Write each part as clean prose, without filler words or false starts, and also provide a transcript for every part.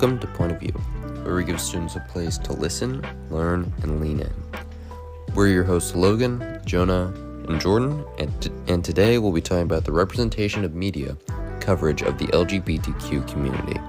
Welcome to Point of View, where we give students a place to listen, learn, and lean in. We're your hosts Logan, Jonah, and Jordan, and today we'll be talking about the representation of media coverage of the LGBTQ community,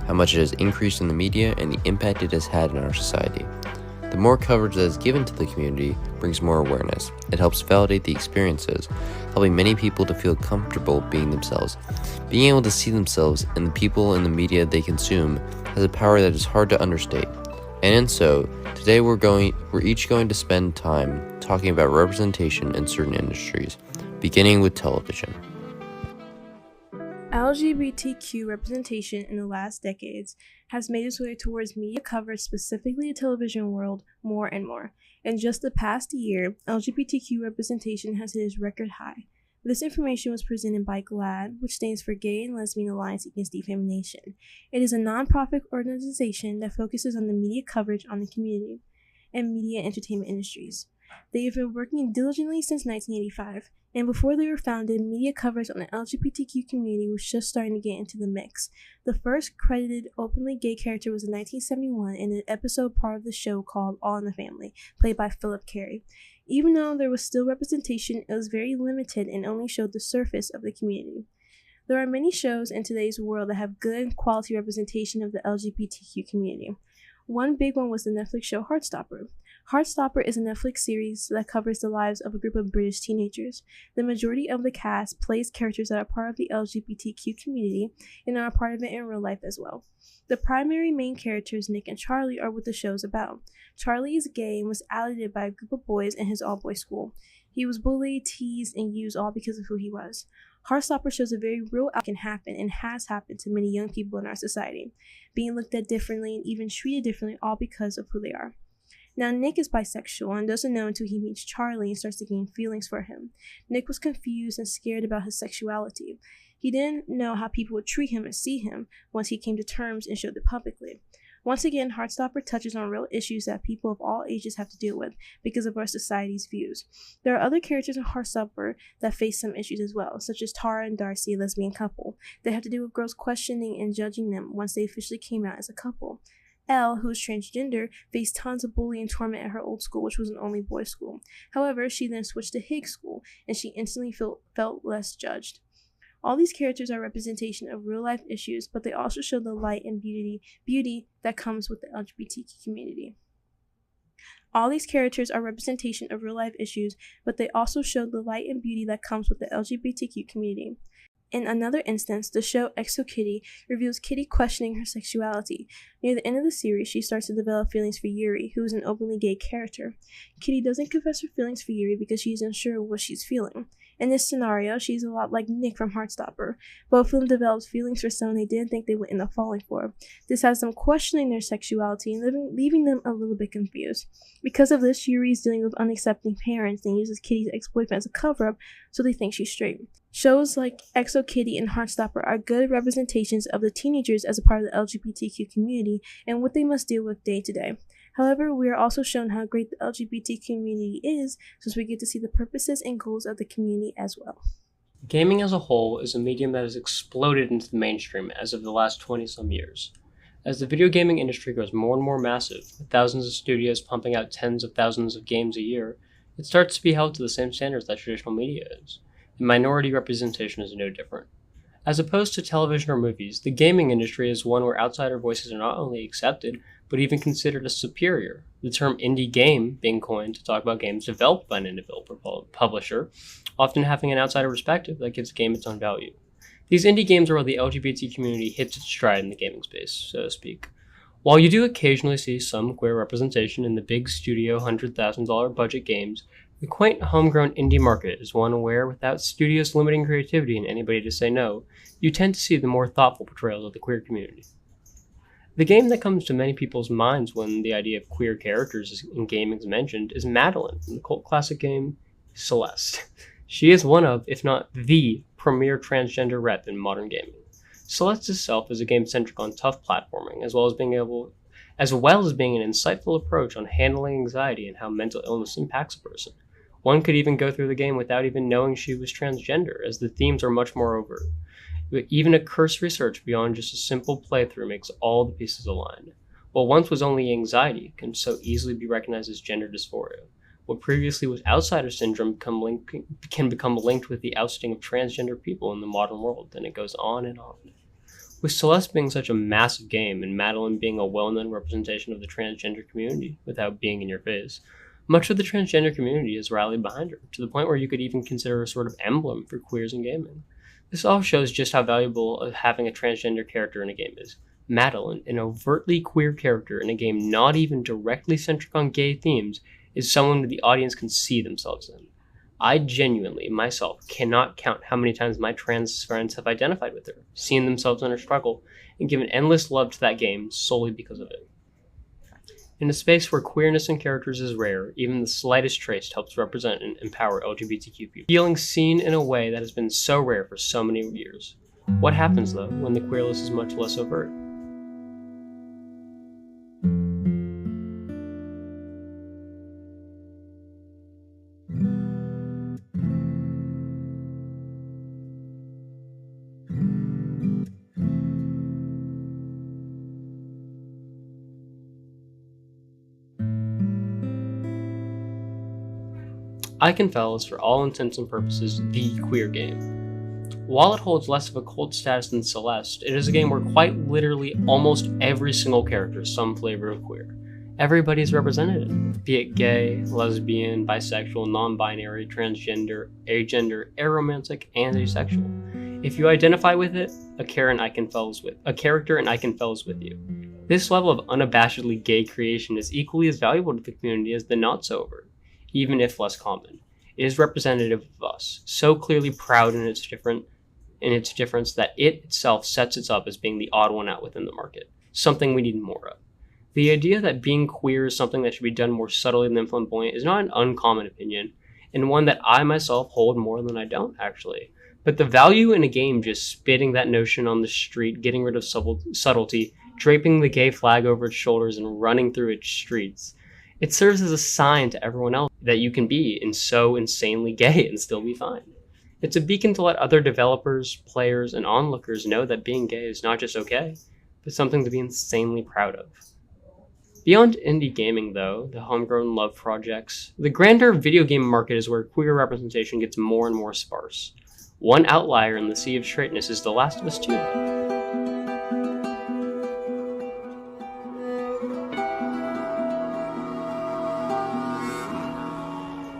how much it has increased in the media, and the impact it has had in our society. The more coverage that is given to the community brings more awareness. It helps validate the experiences, helping many people to feel comfortable being themselves. Being able to see themselves and the people in the media they consume has a power that is hard to understate. And so, today we're each going to spend time talking about representation in certain industries, beginning with television. LGBTQ representation in the last decades has made its way towards media coverage, specifically the television world, more and more. In just the past year, LGBTQ representation has hit its record high. This information was presented by GLAAD, which stands for Gay and Lesbian Alliance Against Defamation. It is a non-profit organization that focuses on the media coverage on the community and media entertainment industries. They have been working diligently since 1985, and before they were founded, media coverage on the LGBTQ community was just starting to get into the mix. The first credited openly gay character was in 1971 in an episode part of the show called All in the Family, played by Philip Carey. Even though there was still representation, it was very limited and only showed the surface of the community. There are many shows in today's world that have good quality representation of the LGBTQ community. One big one was the Netflix show Heartstopper. Heartstopper is a Netflix series that covers the lives of a group of British teenagers. The majority of the cast plays characters that are part of the LGBTQ community and are a part of it in real life as well. The primary main characters, Nick and Charlie, are what the show is about. Charlie is gay and was outed by a group of boys in his all-boys school. He was bullied, teased, and used all because of who he was. Heartstopper shows a very real outcome can happen and has happened to many young people in our society, being looked at differently and even treated differently all because of who they are. Now, Nick is bisexual and doesn't know until he meets Charlie and starts to gain feelings for him. Nick was confused and scared about his sexuality. He didn't know how people would treat him and see him once he came to terms and showed it publicly. Once again, Heartstopper touches on real issues that people of all ages have to deal with because of our society's views. There are other characters in Heartstopper that face some issues as well, such as Tara and Darcy, a lesbian couple. They have to deal with girls questioning and judging them once they officially came out as a couple. Elle, who is transgender, faced tons of bullying and torment at her old school, which was an only boys' school. However, she then switched to Higgs School, and she instantly felt less judged. All these characters are representation of real-life issues, but they also show the light and beauty that comes with the LGBTQ community. All these characters are representation of real-life issues, but they also show the light and beauty that comes with the LGBTQ community. In another instance, the show XOKitty reveals Kitty questioning her sexuality. Near the end of the series, she starts to develop feelings for Yuri, who is an openly gay character. Kitty doesn't confess her feelings for Yuri because she is unsure of what she's feeling. In this scenario, she's a lot like Nick from Heartstopper. Both of them developed feelings for someone they didn't think they would end up falling for. This has them questioning their sexuality and leaving them a little bit confused. Because of this, Yuri is dealing with unaccepting parents and uses Kitty's ex-boyfriend as a cover-up, so they think she's straight. Shows like XOKitty and Heartstopper are good representations of the teenagers as a part of the LGBTQ community and what they must deal with day to day. However, we are also shown how great the LGBT community is, since we get to see the purposes and goals of the community as well. Gaming as a whole is a medium that has exploded into the mainstream as of the last 20-some years. As the video gaming industry grows more and more massive, with thousands of studios pumping out tens of thousands of games a year, it starts to be held to the same standards that traditional media is. And minority representation is no different. As opposed to television or movies, the gaming industry is one where outsider voices are not only accepted, but even considered as superior. The term indie game being coined to talk about games developed by an individual publisher, often having an outsider perspective that gives the game its own value. These indie games are where the LGBT community hits its stride in the gaming space, so to speak. While you do occasionally see some queer representation in the big studio $100,000 budget games, the quaint homegrown indie market is one where, without studios limiting creativity and anybody to say no, you tend to see the more thoughtful portrayals of the queer community. The game that comes to many people's minds when the idea of queer characters in gaming is mentioned is Madeline from the cult classic game Celeste. She is one of, if not the, premier transgender rep in modern gaming. Celeste itself is a game centric on tough platforming, as well as being an insightful approach on handling anxiety and how mental illness impacts a person. One could even go through the game without even knowing she was transgender, as the themes are much more overt. But even a cursory search beyond just a simple playthrough makes all the pieces align. What once was only anxiety can so easily be recognized as gender dysphoria. What previously was outsider syndrome can become linked with the ousting of transgender people in the modern world, and it goes on and on. With Celeste being such a massive game and Madeline being a well-known representation of the transgender community without being in your face, much of the transgender community has rallied behind her, to the point where you could even consider her a sort of emblem for queers in gaming. This all shows just how valuable having a transgender character in a game is. Madeline, an overtly queer character in a game not even directly centric on gay themes, is someone that the audience can see themselves in. I genuinely, myself, cannot count how many times my trans friends have identified with her, seen themselves in her struggle, and given endless love to that game solely because of it. In a space where queerness in characters is rare, even the slightest trace helps represent and empower LGBTQ people, feeling seen in a way that has been so rare for so many years. What happens, though, when the queerness is much less overt? Iconfell is, for all intents and purposes, the queer game. While it holds less of a cult status than Celeste, it is a game where quite literally almost every single character is some flavor of queer. Everybody is represented in it, be it gay, lesbian, bisexual, non-binary, transgender, agender, aromantic, and asexual. If you identify with it, a character in Iconfell is with you. This level of unabashedly gay creation is equally as valuable to the community as the not-so-overt, even if less common. It is representative of us, so clearly proud in its difference that it itself sets it up as being the odd one out within the market, something we need more of. The idea that being queer is something that should be done more subtly than flamboyant is not an uncommon opinion, and one that I myself hold more than I don't, actually. But the value in a game just spitting that notion on the street, getting rid of subtlety, draping the gay flag over its shoulders, and running through its streets, it serves as a sign to everyone else that you can be so insanely gay and still be fine. It's a beacon to let other developers, players, and onlookers know that being gay is not just okay, but something to be insanely proud of. Beyond indie gaming, though, the homegrown love projects, the grander video game market is where queer representation gets more and more sparse. One outlier in the sea of straightness is The Last of Us 2.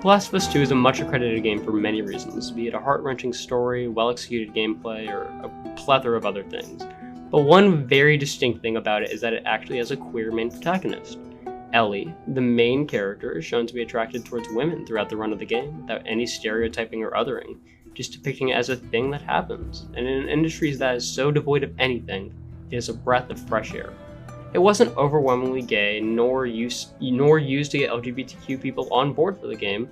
The Last of Us 2 is a much accredited game for many reasons, be it a heart-wrenching story, well-executed gameplay, or a plethora of other things. But one very distinct thing about it is that it actually has a queer main protagonist. Ellie, the main character, is shown to be attracted towards women throughout the run of the game without any stereotyping or othering, just depicting it as a thing that happens. And in an industry that is so devoid of anything, it is a breath of fresh air. It wasn't overwhelmingly gay, nor used to get LGBTQ people on board for the game.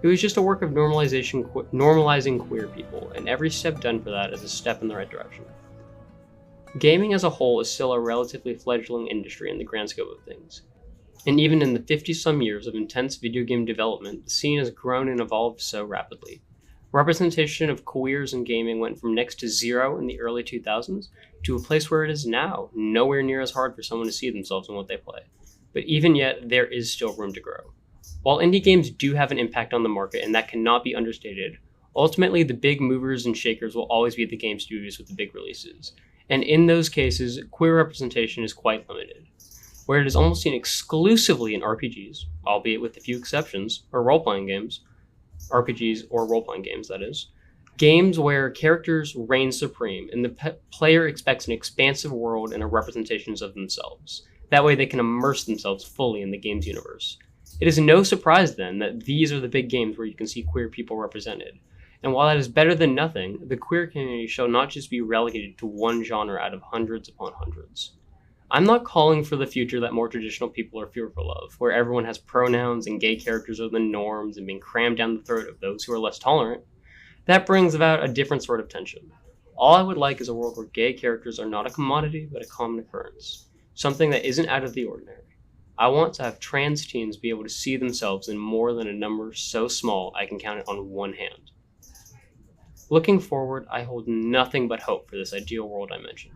It was just a work of normalizing queer people, and every step done for that is a step in the right direction. Gaming as a whole is still a relatively fledgling industry in the grand scope of things. And even in the 50-some years of intense video game development, the scene has grown and evolved so rapidly. Representation of queers in gaming went from next to zero in the early 2000s to a place where it is now, nowhere near as hard for someone to see themselves in what they play. But even yet, there is still room to grow. While indie games do have an impact on the market, and that cannot be understated, ultimately the big movers and shakers will always be the game studios with the big releases. And in those cases, queer representation is quite limited, where it is almost seen exclusively in RPGs, albeit with a few exceptions, or role-playing games, RPGs or role-playing games, that is. Games where characters reign supreme and the player expects an expansive world and a representations of themselves. That way they can immerse themselves fully in the game's universe. It is no surprise then that these are the big games where you can see queer people represented. And while that is better than nothing, the queer community shall not just be relegated to one genre out of hundreds upon hundreds. I'm not calling for the future that more traditional people are fearful of, where everyone has pronouns and gay characters are the norms and being crammed down the throat of those who are less tolerant. That brings about a different sort of tension. All I would like is a world where gay characters are not a commodity, but a common occurrence. Something that isn't out of the ordinary. I want to have trans teens be able to see themselves in more than a number so small I can count it on one hand. Looking forward, I hold nothing but hope for this ideal world I mentioned.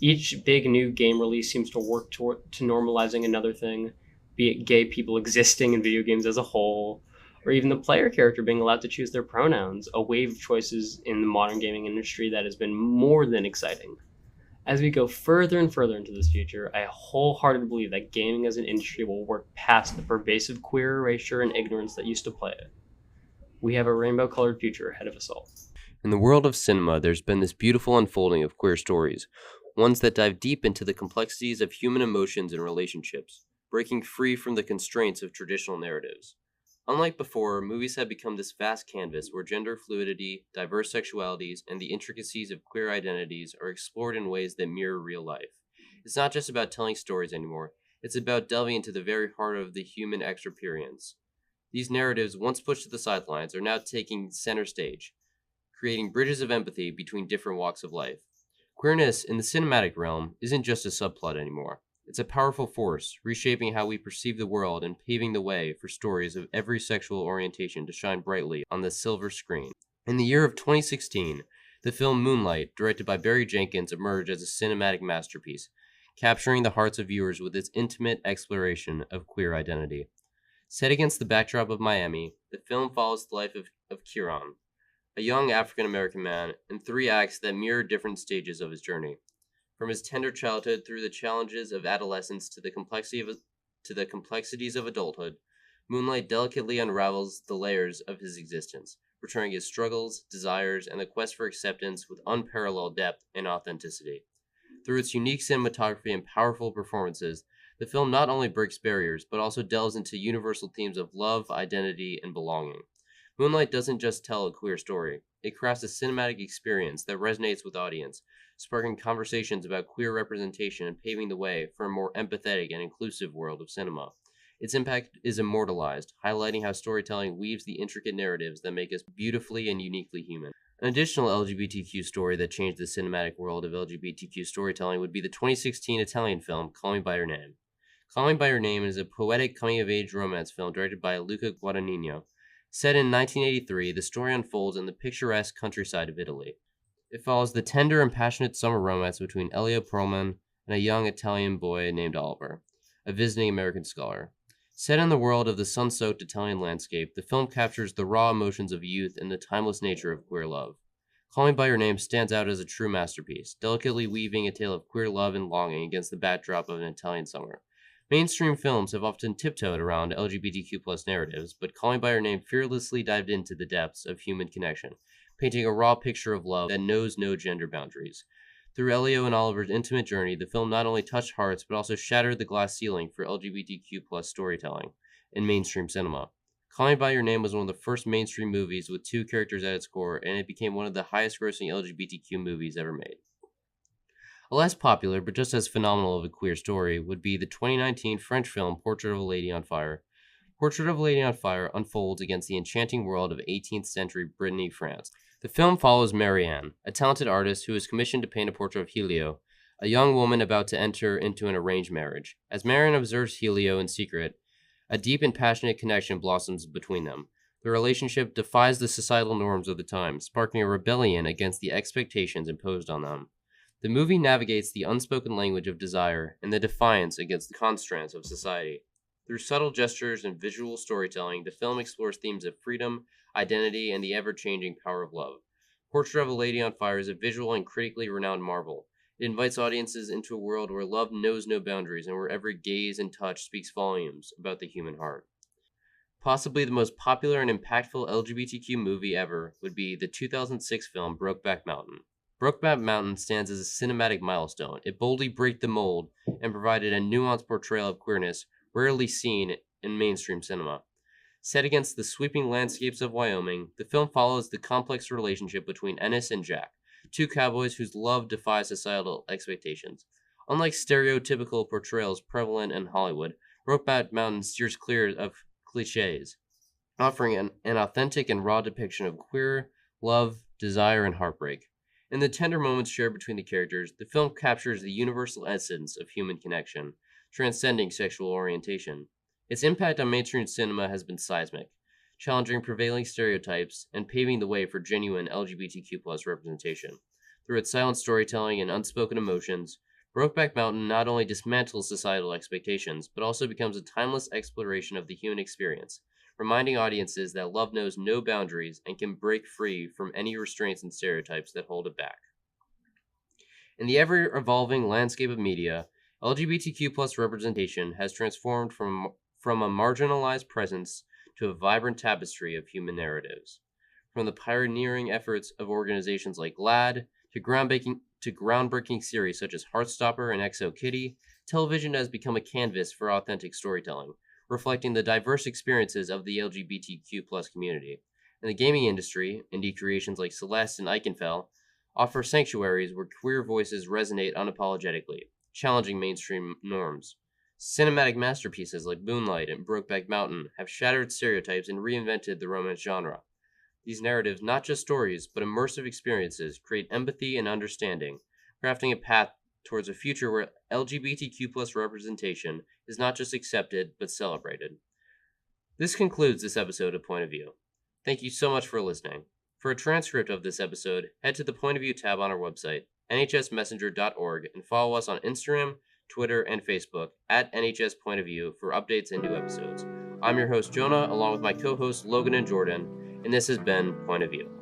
Each big new game release seems to work to normalizing another thing, be it gay people existing in video games as a whole, or even the player character being allowed to choose their pronouns, a wave of choices in the modern gaming industry that has been more than exciting. As we go further and further into this future, I wholeheartedly believe that gaming as an industry will work past the pervasive queer erasure and ignorance that used to plague it. We have a rainbow-colored future ahead of us all. In the world of cinema, there's been this beautiful unfolding of queer stories, ones that dive deep into the complexities of human emotions and relationships, breaking free from the constraints of traditional narratives. Unlike before, movies have become this vast canvas where gender fluidity, diverse sexualities, and the intricacies of queer identities are explored in ways that mirror real life. It's not just about telling stories anymore, it's about delving into the very heart of the human experience. These narratives, once pushed to the sidelines, are now taking center stage, creating bridges of empathy between different walks of life. Queerness in the cinematic realm isn't just a subplot anymore. It's a powerful force, reshaping how we perceive the world and paving the way for stories of every sexual orientation to shine brightly on the silver screen. In the year of 2016, the film Moonlight, directed by Barry Jenkins, emerged as a cinematic masterpiece, capturing the hearts of viewers with its intimate exploration of queer identity. Set against the backdrop of Miami, the film follows the life of Kieran, a young African-American man, in 3 acts that mirror different stages of his journey. From his tender childhood through the challenges of adolescence to the complexities of adulthood, Moonlight delicately unravels the layers of his existence, portraying his struggles, desires, and the quest for acceptance with unparalleled depth and authenticity. Through its unique cinematography and powerful performances, the film not only breaks barriers, but also delves into universal themes of love, identity, and belonging. Moonlight doesn't just tell a queer story. It crafts a cinematic experience that resonates with audience, sparking conversations about queer representation and paving the way for a more empathetic and inclusive world of cinema. Its impact is immortalized, highlighting how storytelling weaves the intricate narratives that make us beautifully and uniquely human. An additional LGBTQ story that changed the cinematic world of LGBTQ storytelling would be the 2016 Italian film Call Me By Your Name. Call Me By Your Name is a poetic coming-of-age romance film directed by Luca Guadagnino. Set in 1983, the story unfolds in the picturesque countryside of Italy. It follows the tender and passionate summer romance between Elio Perlman and a young Italian boy named Oliver, a visiting American scholar. Set in the world of the sun-soaked Italian landscape, the film captures the raw emotions of youth and the timeless nature of queer love. Call Me By Your Name stands out as a true masterpiece, delicately weaving a tale of queer love and longing against the backdrop of an Italian summer. Mainstream films have often tiptoed around LGBTQ narratives, but Call Me By Your Name fearlessly dived into the depths of human connection, painting a raw picture of love that knows no gender boundaries. Through Elio and Oliver's intimate journey, the film not only touched hearts, but also shattered the glass ceiling for LGBTQ storytelling in mainstream cinema. Call Me By Your Name was one of the first mainstream movies with 2 characters at its core, and it became one of the highest-grossing LGBTQ movies ever made. A less popular, but just as phenomenal of a queer story, would be the 2019 French film Portrait of a Lady on Fire. Portrait of a Lady on Fire unfolds against the enchanting world of 18th century Brittany, France. The film follows Marianne, a talented artist who is commissioned to paint a portrait of Helio, a young woman about to enter into an arranged marriage. As Marianne observes Helio in secret, a deep and passionate connection blossoms between them. The relationship defies the societal norms of the time, sparking a rebellion against the expectations imposed on them. The movie navigates the unspoken language of desire and the defiance against the constraints of society. Through subtle gestures and visual storytelling, the film explores themes of freedom, identity, and the ever-changing power of love. Portrait of a Lady on Fire is a visual and critically renowned marvel. It invites audiences into a world where love knows no boundaries and where every gaze and touch speaks volumes about the human heart. Possibly the most popular and impactful LGBTQ movie ever would be the 2006 film Brokeback Mountain. Brokeback Mountain stands as a cinematic milestone. It boldly broke the mold and provided a nuanced portrayal of queerness rarely seen in mainstream cinema. Set against the sweeping landscapes of Wyoming, the film follows the complex relationship between Ennis and Jack, 2 cowboys whose love defies societal expectations. Unlike stereotypical portrayals prevalent in Hollywood, Brokeback Mountain steers clear of cliches, offering an authentic and raw depiction of queer love, desire, and heartbreak. In the tender moments shared between the characters, the film captures the universal essence of human connection, transcending sexual orientation. Its impact on mainstream cinema has been seismic. challenging prevailing stereotypes and paving the way for genuine LGBTQ representation. Through its silent storytelling and unspoken emotions, Brokeback Mountain not only dismantles societal expectations, but also becomes a timeless exploration of the human experience, reminding audiences that love knows no boundaries and can break free from any restraints and stereotypes that hold it back. In the ever-evolving landscape of media, LGBTQ representation has transformed from a marginalized presence to a vibrant tapestry of human narratives. From the pioneering efforts of organizations like GLAAD to groundbreaking series such as Heartstopper and XO Kitty, television has become a canvas for authentic storytelling, reflecting the diverse experiences of the LGBTQ community. In the gaming industry, indie creations like Celeste and Eichenfeld offer sanctuaries where queer voices resonate unapologetically, challenging mainstream norms. Cinematic masterpieces like Moonlight and Brokeback Mountain have shattered stereotypes and reinvented the romance genre. These narratives, not just stories, but immersive experiences, create empathy and understanding, crafting a path towards a future where LGBTQ representation is not just accepted, but celebrated. This concludes this episode of Point of View. Thank you so much for listening. For a transcript of this episode, head to the Point of View tab on our website, nhsmessenger.org, and follow us on Instagram, Twitter, and Facebook at NHS Point of View for updates and new episodes. I'm your host, Jonah, along with my co-hosts Logan and Jordan, and this has been Point of View.